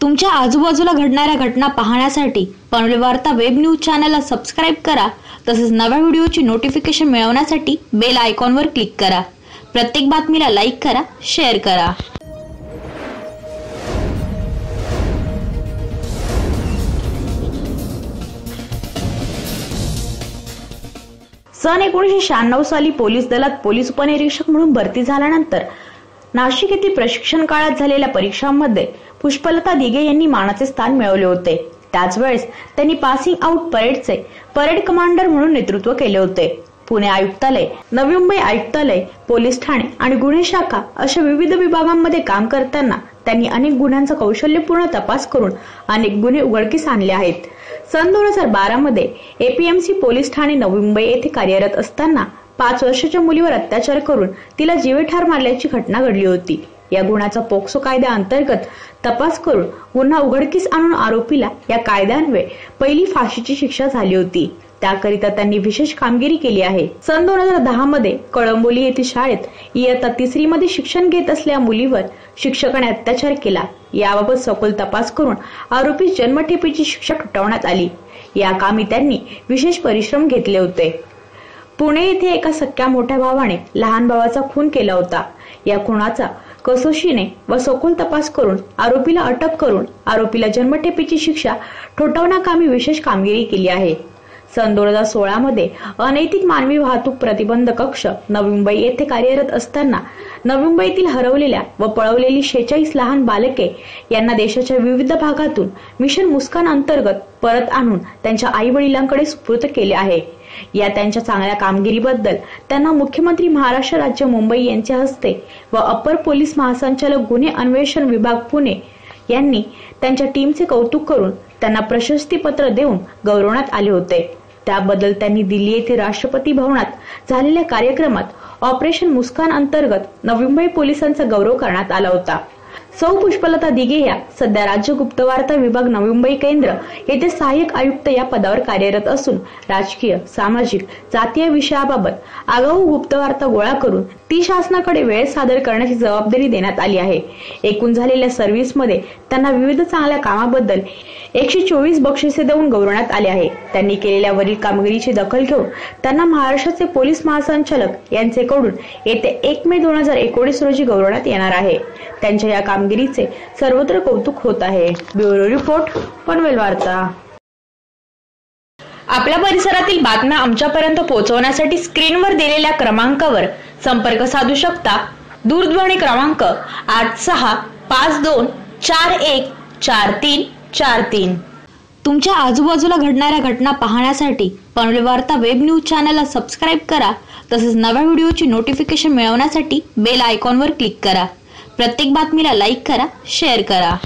तुमच्या आजूबाजूला घडणाऱ्या घटना पाहण्यासाठी पनवेल वार्ता वेब न्यूज चॅनलला सबस्क्राइब करा। तसेच नव्या व्हिडिओची नोटिफिकेशन मिळवण्यासाठी बेल आयकॉनवर क्लिक करा। प्रत्येक बातमीला लाईक करा, शेअर करा। सन 1996 साली पोलीस दलात पोलीस उपनिरीक्षक म्हणून भरती झाल्यानंतर नाशिक येथील प्रशिक्षण काळात झालेल्या परीक्षांमध्ये पुष्पलता दिघे यांनी मानाचे स्थान मिळवले होते। त्याच वेळेस त्यांनी पासिंग आउट परेडचे परेड कमांडर म्हणून नेतृत्व केले होते। पुणे आयुक्तालय, नवी मुंबई आयुक्तालय, पोलीस ठाणे आणि गुन्हे शाखा अशा विविध विभागांमध्ये काम करताना त्यांनी अनेक गुन्ह्यांचा कौशल्यपूर्ण तपास करून अनेक गुन्हे उघडकीस आणले आहेत। सन 2012 मध्ये एपीएमसी पोलीस ठाणे नवी मुंबई येथे कार्यरत असताना 5 वर्षाच्या मुलीवर अत्याचार करून तिला जीवे ठार मारल्याची घटना घडली होती। या गुन्ह्याचा पोक्सो कायद्याअंतर्गत तपास करून गुन्हा उघडकीस आणून आरोपीला या कायद्यान्वये पहिली फाशीची शिक्षा झाली होती। त्याकरिता त्यांनी विशेष कामगिरी केली आहे। सन 2010 मध्ये कळंबोली येथील शाळेत इयत्ता 3री मध्ये शिक्षण घेत असलेल्या मुलीवर शिक्षकाने अत्याचार केला। याबाबत सखोल तपास करून आरोपी जन्मठेपेची शिक्षा ठोठावण्यात आली। या कामी त्यांनी विशेष परिश्रम घेतले होते। पुणे येथे एका सख्या मोठ्या भावाने लहान भावाचा खून केला होता। या खुनाचा कसोशीने व सखोल तपास करून आरोपीला अटक करून आरोपीला जन्मठेपेची शिक्षा ठोठावण्याकामी विशेष कामगिरी केली आहे। सन 2016 मध्ये अनैतिक मानवी वाहतूक प्रतिबंध कक्ष नवी मुंबई येथे कार्यरत असताना नवी मुंबईतील हरवलेल्या व पळवलेली 46 लहान बालके यांना देशाच्या विविध भागातून मिशन मुस्कान अंतर्गत परत आणून त्यांच्या आई वडिलांकडे सुपूर्द केले आहे। या त्यांच्या चांगल्या कामगिरीबद्दल त्यांना मुख्यमंत्री महाराष्ट्र राज्य मुंबई यांच्या हस्ते व अपर पोलीस महासंचालक गुन्हे अन्वेषण विभाग पुणे यांनी त्यांच्या टीमचे कौतुक करून त्यांना प्रशस्ती पत्र देऊन गौरवण्यात आले होते। त्याबद्दल त्यांनी दिल्ली येथे राष्ट्रपती भवनात झालेल्या कार्यक्रमात ऑपरेशन मुस्कान अंतर्गत नवी मुंबई पोलिसांचा गौरव करण्यात आला होता। सौ पुष्पलता दिघे या सध्या राज्य गुप्तवार्ता विभाग नवी मुंबई केंद्र येथे सहाय्यक आयुक्त या पदावर कार्यरत असून राजकीय, सामाजिक, जातीय विषयाबाबत आगाऊ गुप्तवार्ता गोळा करून ती शासनाकडे वेळेत सादर करण्याची जबाबदारी देण्यात आली आहे। एकूण झालेल्या सर्व्हिसमध्ये त्यांना विविध चांगल्या कामाबद्दल 124 बक्षिसे देऊन गौरवण्यात आले आहे। त्यांनी केलेल्या वरील कामगिरीची दखल घेऊन त्यांना महाराष्ट्राचे पोलीस महासंचालक यांचेकडून येत्या 1 मे 2019 रोजी गौरवण्यात येणार आहे। त्यांच्या या कामगिरीचे सर्वत्र कौतुक होत आहे। ब्युरो रिपोर्ट, पनवेल वार्ता। आपल्या परिसरातील बातम्या आमच्यापर्यंत पोहोचवण्यासाठी स्क्रीनवर दिलेल्या क्रमांकावर संपर्क साधू शकता। दूरध्वनी क्रमांक 8652414343। तुमच्या आजूबाजूला घडणाऱ्या घटना पाहण्यासाठी पनवेल वार्ता वेब न्यूज चॅनलला सबस्क्राइब करा। तसेच नव्या व्हिडिओची नोटिफिकेशन मिळवण्यासाठी बेल आयकॉनवर क्लिक करा। प्रत्येक बातमीला लाईक करा, शेअर करा।